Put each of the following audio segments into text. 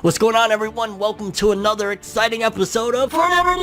What's going on, everyone? Welcome to another exciting episode of Fornever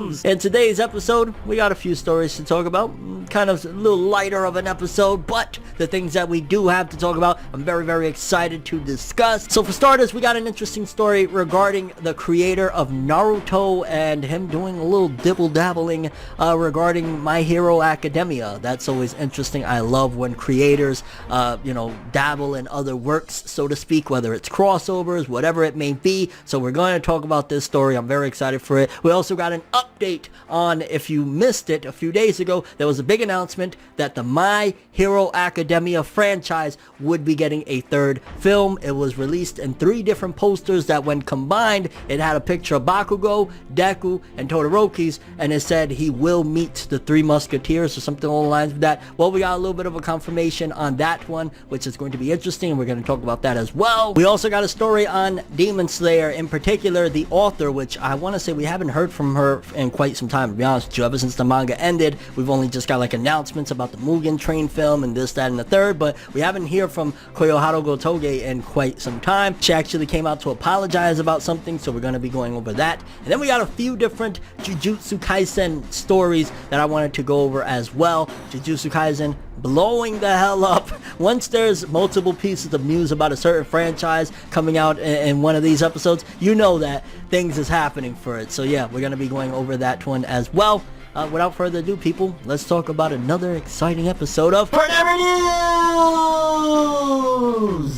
News! In today's episode, we got a few stories to talk about. Kind of a little lighter of an episode, but the things that we do have to talk about, I'm very excited to discuss. So for starters, we got an interesting story regarding the creator of Naruto and him doing a little dibble-dabbling regarding My Hero Academia. That's always interesting. I love when creators, dabble in other works, so to speak, whether it's crossovers, whatever it may be. So we're going to talk about this story. I'm very excited for it. We also got an update on, if you missed it a few days ago, there was a big announcement that the My Hero Academia franchise would be getting a third film. It was released in 3 different posters that, when combined, it had a picture of Bakugo, Deku, and Todoroki's, and it said he will meet the 3 Musketeers or something along the lines of that. Well, we got a little bit of a confirmation on that one, which is going to be interesting, and we're going to talk about that as well. We also got a story on Demon Slayer, in particular the author, which I want to say we haven't heard from her in quite some time, to be honest with you. Ever since the manga ended, we've only just got like announcements about the Mugen Train film and this, that, and the third, but we haven't heard from Koyoharu Gotoge in quite some time. She actually came out to apologize about something, so we're going to be going over that. And then we got a few different Jujutsu Kaisen stories that I wanted to go over as well. Jujutsu Kaisen blowing the hell up. Once there's multiple pieces of news about a certain franchise coming out in one of these episodes, you know that things is happening for it. So yeah, we're going to be going over that one as well. Without further ado, people, let's talk about another exciting episode of Fornever News!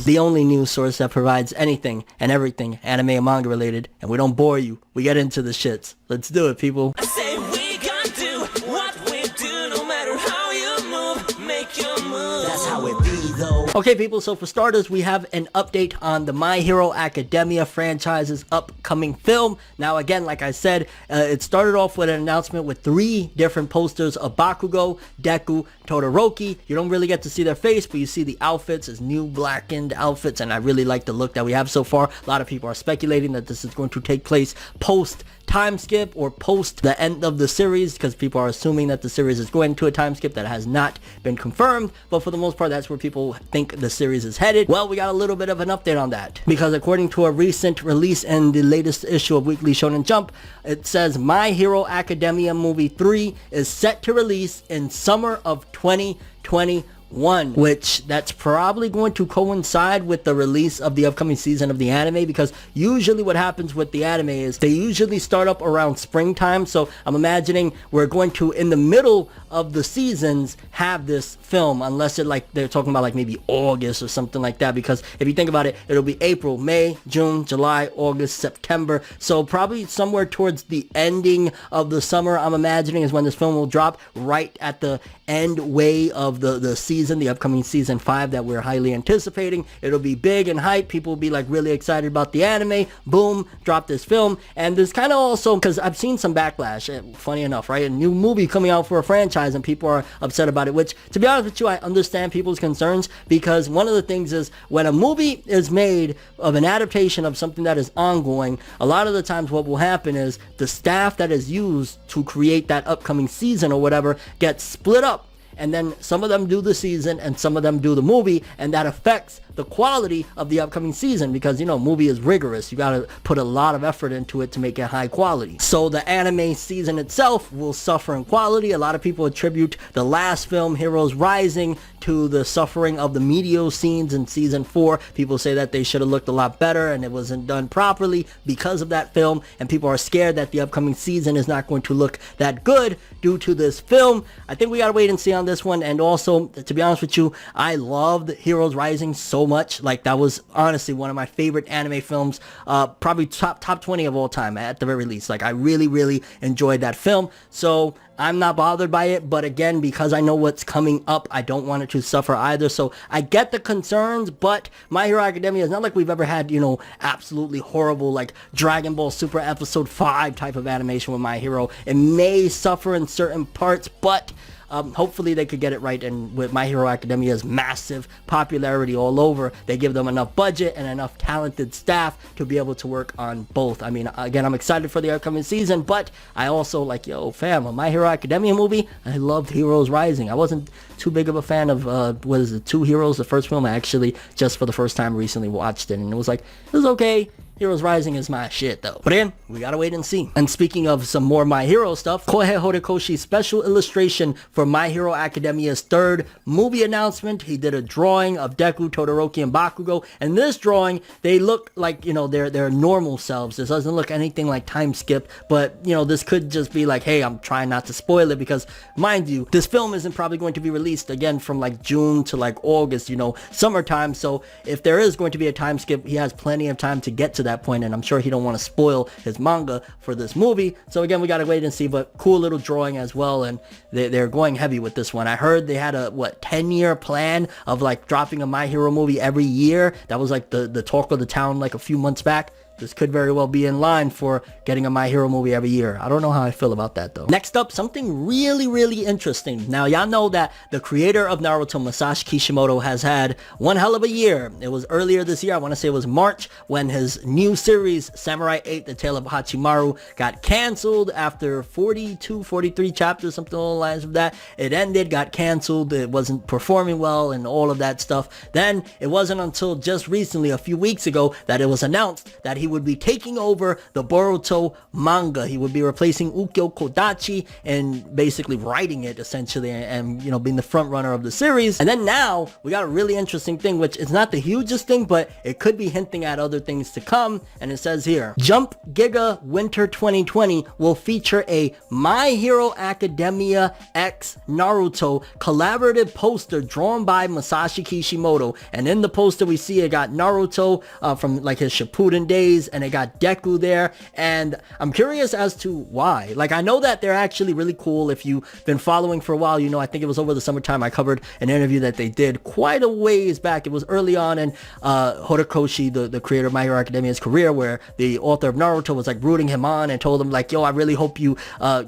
The only news source that provides anything and everything anime and manga related, and we don't bore you. We get into the shits. Let's do it, people. I say we gonna do what we do, no matter how you move, make your move. That's how it be, though. Okay, people, so for starters, we have an update on the My Hero Academia franchise's upcoming film. Now, again, like I said, it started off with an announcement with 3 different posters of Bakugo, Deku, Todoroki. You don't really get to see their face, but you see the outfits as new blackened outfits, and I really like the look that we have so far. A lot of people are speculating that this is going to take place post time skip or post the end of the series, because people are assuming that the series is going to a time skip. That has not been confirmed, but for the most part, that's where people think the series is headed. Well, we got a little bit of an update on that, because according to a recent release in the latest issue of Weekly Shonen Jump, it says My Hero Academia Movie 3 is set to release in summer of 2021, which that's probably going to coincide with the release of the upcoming season of the anime, because usually what happens with the anime is they usually start up around springtime. So I'm imagining we're going to, in the middle of the seasons, have this film, unless they're talking about like maybe August or something like that, because if you think about it, it'll be April, May, June, July, August, September. So probably somewhere towards the ending of the summer, I'm imagining, is when this film will drop, right at the end way of the season, the upcoming season 5 that we're highly anticipating. It'll be big and hype. People will be like really excited about the anime. Boom, drop this film. And there's kind of also, because I've seen some backlash, funny enough, right? A new movie coming out for a franchise and people are upset about it, which, to be honest with you, I understand people's concerns, because one of the things is when a movie is made of an adaptation of something that is ongoing, a lot of the times what will happen is the staff that is used to create that upcoming season or whatever gets split up. And then some of them do the season and some of them do the movie, and that affects the quality of the upcoming season, because, movie is rigorous. You gotta put a lot of effort into it to make it high quality. So the anime season itself will suffer in quality. A lot of people attribute the last film, Heroes Rising, to the suffering of the meteor scenes in season 4. People say that they should have looked a lot better and it wasn't done properly because of that film, and people are scared that the upcoming season is not going to look that good due to this film. I think we gotta wait and see on this one. And also, to be honest with you, I loved Heroes Rising so much. Like, that was honestly one of my favorite anime films, probably top 20 of all time at the very least. Like, I really enjoyed that film, so I'm not bothered by it. But again, because I know what's coming up, I don't want it to suffer either. So I get the concerns, but My Hero Academia is not like we've ever had, absolutely horrible, like Dragon Ball Super Episode 5 type of animation with My Hero. It may suffer in certain parts, but hopefully they could get it right. And with My Hero Academia's massive popularity all over, they give them enough budget and enough talented staff to be able to work on both. I mean, again, I'm excited for the upcoming season, but I also like, fam, My Hero Academia movie, I loved Heroes Rising. I wasn't too big of a fan of, what is it, Two Heroes, the first film. I actually, just for the first time, recently watched it, and it was like, it was okay. Heroes Rising is my shit though. But again, we gotta wait and see. And speaking of some more My Hero stuff, Kohei Horikoshi's special illustration for My Hero Academia's third movie announcement. He did a drawing of Deku, Todoroki, and Bakugo. And this drawing, they look like, you know, their normal selves. This doesn't look anything like time skip. But, you know, this could just be like, hey, I'm trying not to spoil it because, mind you, this film isn't probably going to be released again from like June to like August, you know, summertime. So if there is going to be a time skip, he has plenty of time to get to that point, and I'm sure he don't want to spoil his manga for this movie. So again, we gotta wait and see, but cool little drawing as well, and they're going heavy with this one. I heard they had a 10-year plan of like dropping a My Hero movie every year. That was like the talk of the town like a few months back. This could very well be in line for getting a My Hero movie every year. I don't know how I feel about that though. Next up, something really interesting. Now, y'all know that the creator of Naruto, Masashi Kishimoto, has had one hell of a year. It was earlier this year, I want to say it was March, when his new series, Samurai 8, The Tale of Hachimaru, got canceled after 42, 43 chapters, something along the lines of that. It ended, got canceled, it wasn't performing well, and all of that stuff. Then, it wasn't until just recently, a few weeks ago, that it was announced that he would be taking over the Boruto manga. He would be replacing Ukyo Kodachi and basically writing it essentially, and you know, being the front runner of the series. And then now we got a really interesting thing, which is not the hugest thing, but it could be hinting at other things to come. And it says here, Jump Giga Winter 2020 will feature a My Hero Academia X Naruto collaborative poster drawn by Masashi Kishimoto. And in the poster we see it got Naruto from like his Shippuden days, and it got Deku there, and I'm curious as to why. Like, I know that they're actually really cool. If you've been following for a while, you know, I think it was over the summertime I covered an interview that they did quite a ways back. It was early on in Horikoshi, the creator of My Hero Academia's career, where the author of Naruto was like rooting him on and told him like, yo, I really hope you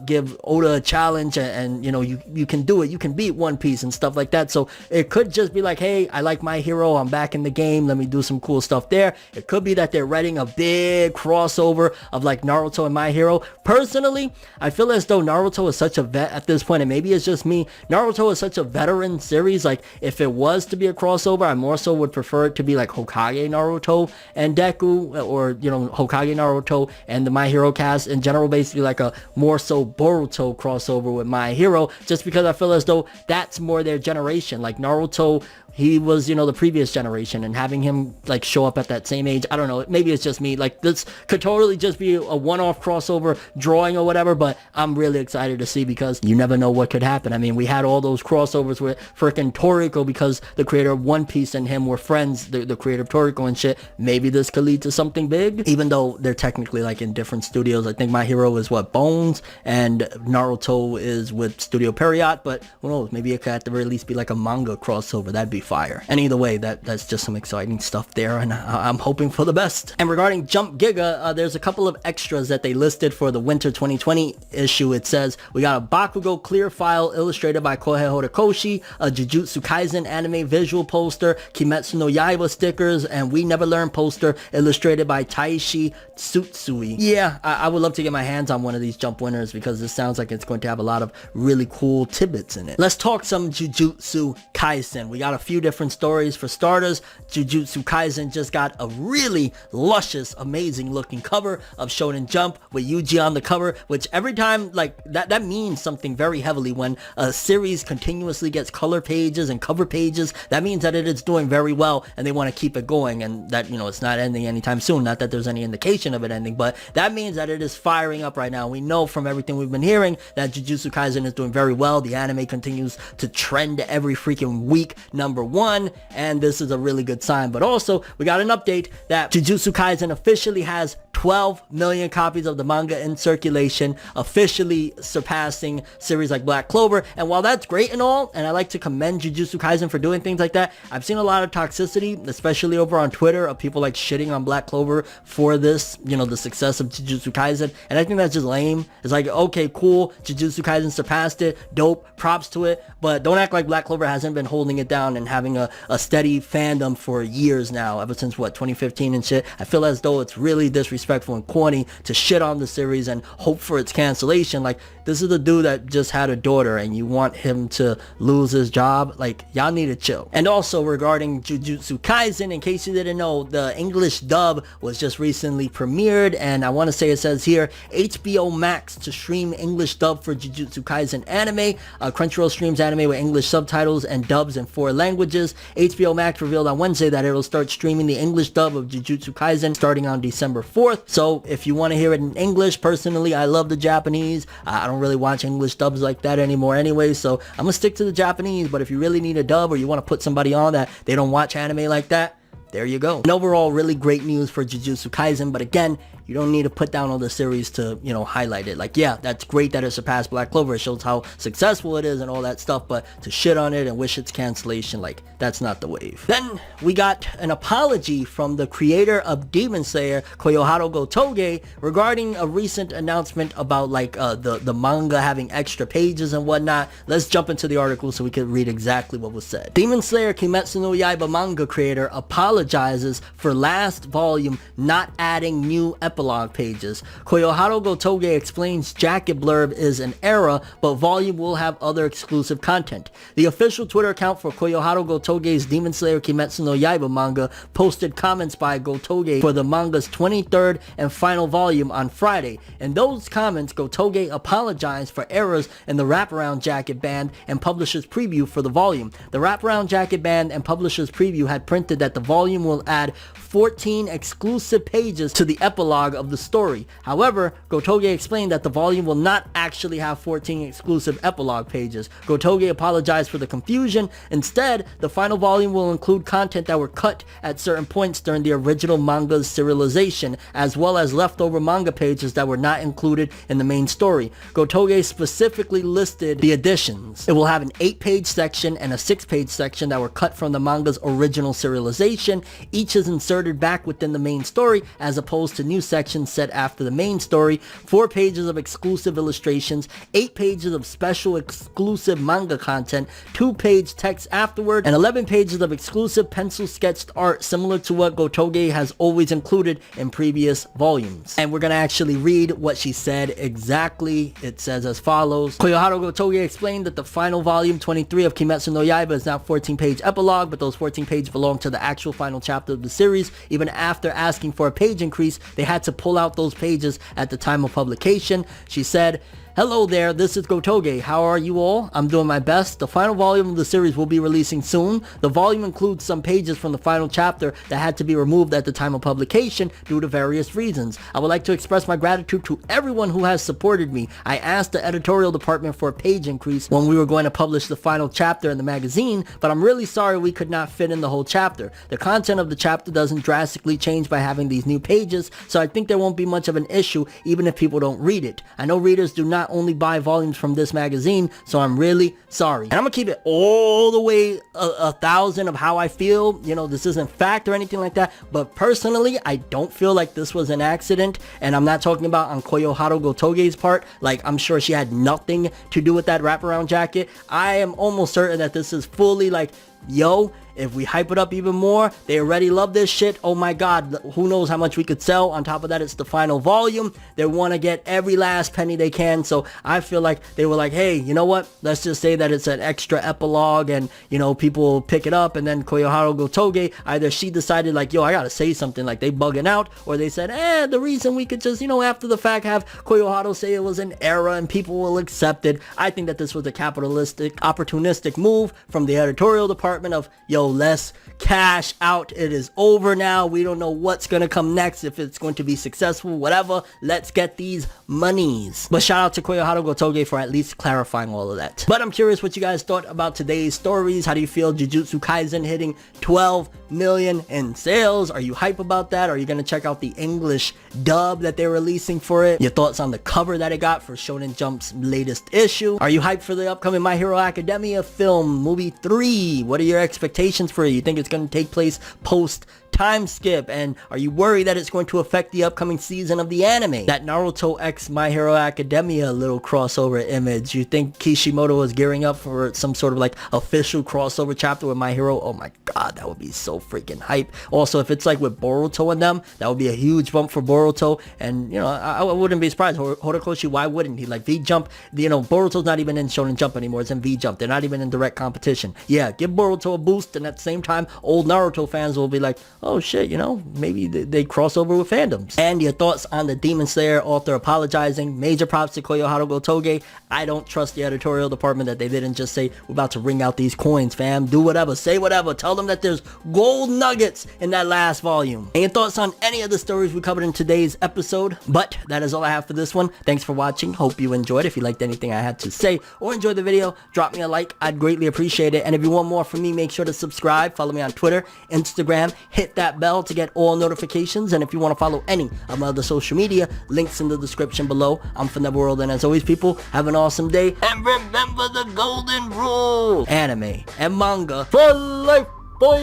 give Oda a challenge, and you know, you can do it, you can beat One Piece and stuff like that. So it could just be like, hey, I like My Hero, I'm back in the game, let me do some cool stuff there. It could be that they're writing a big crossover of like Naruto and My Hero. Personally, I feel as though Naruto is such a vet at this point, and maybe it's just me, Naruto is such a veteran series. Like, if it was to be a crossover, I more so would prefer it to be like Hokage Naruto and Deku, or you know, Hokage Naruto and the My Hero cast in general, basically like a more so Boruto crossover with My Hero, just because I feel as though that's more their generation. Like Naruto, he was, you know, the previous generation, and having him like show up at that same age, I don't know, maybe it's just me. Like, this could totally just be a one-off crossover drawing or whatever, but I'm really excited to see, because you never know what could happen. I mean, we had all those crossovers with freaking Toriko, because the creator of One Piece and him were friends, the creator of Toriko and shit. Maybe this could lead to something big, even though they're technically like in different studios. I think My Hero is what, Bones, and Naruto is with Studio Period, but who knows, maybe it could at the very least be like a manga crossover. That'd be fire. And either way, that's just some exciting stuff there, and I'm hoping for the best. And regarding Jump Giga, there's a couple of extras that they listed for the Winter 2020 issue. It says we got a Bakugo clear file illustrated by Kohei Horikoshi, a Jujutsu Kaisen anime visual poster, Kimetsu no Yaiba stickers, and We Never Learn poster illustrated by Taishi Tsutsui. Yeah, I would love to get my hands on one of these Jump winners, because this sounds like it's going to have a lot of really cool tidbits in it. Let's talk some Jujutsu Kaisen. We got a few different stories. For starters, Jujutsu Kaisen just got a really luscious, amazing looking cover of Shonen Jump with Yuji on the cover, which every time, like, that means something very heavily. When a series continuously gets color pages and cover pages, that means that it is doing very well, and they want to keep it going, and that, you know, it's not ending anytime soon. Not that there's any indication of it ending, but that means that it is firing up right now. We know from everything we've been hearing that Jujutsu Kaisen is doing very well. The anime continues to trend every freaking week, #1, and this is a really good sign. But also, we got an update that Jujutsu Kaisen officially has 12 million copies of the manga in circulation, officially surpassing series like Black Clover. And while that's great and all, and I like to commend Jujutsu Kaisen for doing things like that, I've seen a lot of toxicity, especially over on Twitter, of people like shitting on Black Clover for this, you know, the success of Jujutsu Kaisen. And I think that's just lame. It's like, okay, cool, Jujutsu Kaisen surpassed it, dope, props to it, but don't act like Black Clover hasn't been holding it down and having a steady fandom for years now, ever since what, 2015 and shit. I feel as though it's really disrespectful disrespectful and corny to shit on the series and hope for its cancellation. Like, this is the dude that just had a daughter and you want him to lose his job. Like, y'all need to chill. And also regarding Jujutsu Kaisen, in case you didn't know, the English dub was just recently premiered, and I want to say it says here HBO Max to stream English dub for Jujutsu Kaisen anime. Crunchyroll streams anime with English subtitles and dubs in 4 languages. HBO Max revealed on Wednesday that it'll start streaming the English dub of Jujutsu Kaisen starting on December 4th. So if you want to hear it in English, personally, I love the Japanese. I don't really watch English dubs like that anymore anyway, so I'm gonna stick to the Japanese. But if you really need a dub or you want to put somebody on that they don't watch anime like that, there you go. And overall, really great news for Jujutsu Kaisen, but again, you don't need to put down all the series to, you know, highlight it. Like, yeah, that's great that it surpassed Black Clover. It shows how successful it is and all that stuff, but to shit on it and wish its cancellation, like, that's not the wave. Then we got an apology from the creator of Demon Slayer, Koyoharu Gotoge, regarding a recent announcement about, like, the manga having extra pages and whatnot. Let's jump into the article so we can read exactly what was said. Demon Slayer Kimetsu no Yaiba manga creator apologizes for last volume not adding new epilogue pages. Koyoharu Gotoge explains jacket blurb is an error, but volume will have other exclusive content. The official Twitter account for Koyoharu Gotoge's Demon Slayer Kimetsu no Yaiba manga posted comments by Gotoge for the manga's 23rd and final volume on Friday. In those comments, Gotoge apologized for errors in the wraparound jacket band and publisher's preview for the volume. The wraparound jacket band and publisher's preview had printed that the volume will add 14 exclusive pages to the epilogue of the story. However, Gotoge explained that the volume will not actually have 14 exclusive epilogue pages. Gotoge apologized for the confusion. Instead, the final volume will include content that were cut at certain points during the original manga's serialization, as well as leftover manga pages that were not included in the main story. Gotoge specifically listed the additions. It will have an 8-page section and a 6-page section that were cut from the manga's original serialization. Each is inserted back within the main story, as opposed to new sections set after the main story. 4 pages of exclusive illustrations, 8 pages of special exclusive manga content, 2-page text afterward, and 11 pages of exclusive pencil sketched art similar to what Gotoge has always included in previous volumes. And we're gonna actually read what she said exactly. It says as follows. Koyoharu Gotoge explained that the final volume 23 of Kimetsu no Yaiba is now 14-page epilogue, but those 14 pages belong to the actual final chapter of the series. Even after asking for a page increase, they had to pull out those pages at the time of publication. She said, "Hello there, this is Gotoge. How are you all? I'm doing my best. The final volume of the series will be releasing soon. The volume includes some pages from the final chapter that had to be removed at the time of publication due to various reasons. I would like to express my gratitude to everyone who has supported me. I asked the editorial department for a page increase when we were going to publish the final chapter in the magazine, but I'm really sorry we could not fit in the whole chapter. The content of the chapter doesn't drastically change by having these new pages, so I think there won't be much of an issue even if people don't read it. I know readers do not only buy volumes from this magazine, so I'm really sorry." And I'm gonna keep it all the way 1,000 of how I feel. You know, this isn't fact or anything like that, but personally, I don't feel like this was an accident, and I'm not talking about on Koyoharu Gotoge's part. Like, I'm sure she had nothing to do with that wraparound jacket. I am almost certain that this is fully like, yo, if we hype it up even more, they already love this shit. Oh my god, who knows how much we could sell. On top of that, it's the final volume. They want to get every last penny they can. So I feel like they were like, hey, you know what? Let's just say that it's an extra epilogue and, you know, people will pick it up. And then Koyoharu Gotoge, either she decided like, yo, I gotta say something, like they bugging out, or they said, the reason we could just, you know, after the fact have Koyoharu say it was an error and people will accept it. I think that this was a capitalistic, opportunistic move from the editorial department of, yo, let's cash out. It is over now. We don't know what's gonna come next, if it's going to be successful, whatever. Let's get these monies. But shout out to Koyoharu Gotoge for at least clarifying all of that. But I'm curious what you guys thought about today's stories. How do you feel Jujutsu Kaisen hitting 12 million in sales? Are you hype about that? Are you gonna check out the English dub that they're releasing for it? Your thoughts on the cover that it got for Shonen Jump's latest issue? Are you hyped for the upcoming My Hero Academia film movie 3? What are your expectations for it? You think it's gonna take place post time skip? And are you worried that it's going to affect the upcoming season of the anime? That Naruto X My Hero Academia little crossover image, you think Kishimoto is gearing up for some sort of like official crossover chapter with My Hero? Oh my god, that would be so freaking hype. Also, if it's like with Boruto and them, that would be a huge bump for Boruto. And you know, I wouldn't be surprised. Horikoshi, why wouldn't he? Like V-Jump, you know, Boruto's not even in Shonen Jump anymore. It's in V-Jump. They're not even in direct competition. Yeah, give Boruto a boost, and at the same time, old Naruto fans will be like, oh shit, you know, maybe they cross over with fandoms. And your thoughts on the Demon Slayer author apologizing. Major props to Koyo Harugo Toge. I don't trust the editorial department that they didn't just say, we're about to ring out these coins, fam. Do whatever, say whatever. Tell them that there's gold nuggets in that last volume. And your thoughts on any of the stories we covered in today's episode. But that is all I have for this one. Thanks for watching. Hope you enjoyed. If you liked anything I had to say or enjoyed the video, drop me a like. I'd greatly appreciate it. And if you want more from me, make sure to subscribe. Follow me on Twitter, Instagram. Hit that bell to get all notifications. And if you want to follow any of my other social media, links in the description below. I'm ForneverWorld, and as always, people, have an awesome day. And remember the golden rule. Anime and manga for life, boy.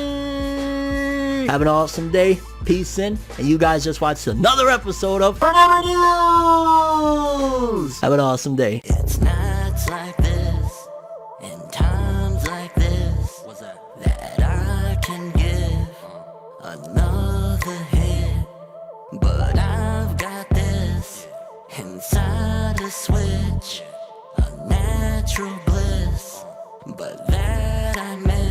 Have an awesome day. Peace in. And you guys just watched another episode of Fornever News. Have an awesome day. It's nights like this, and times like this, that I can give another hit. But I've got this inside a switch, a natural bliss, but that I miss.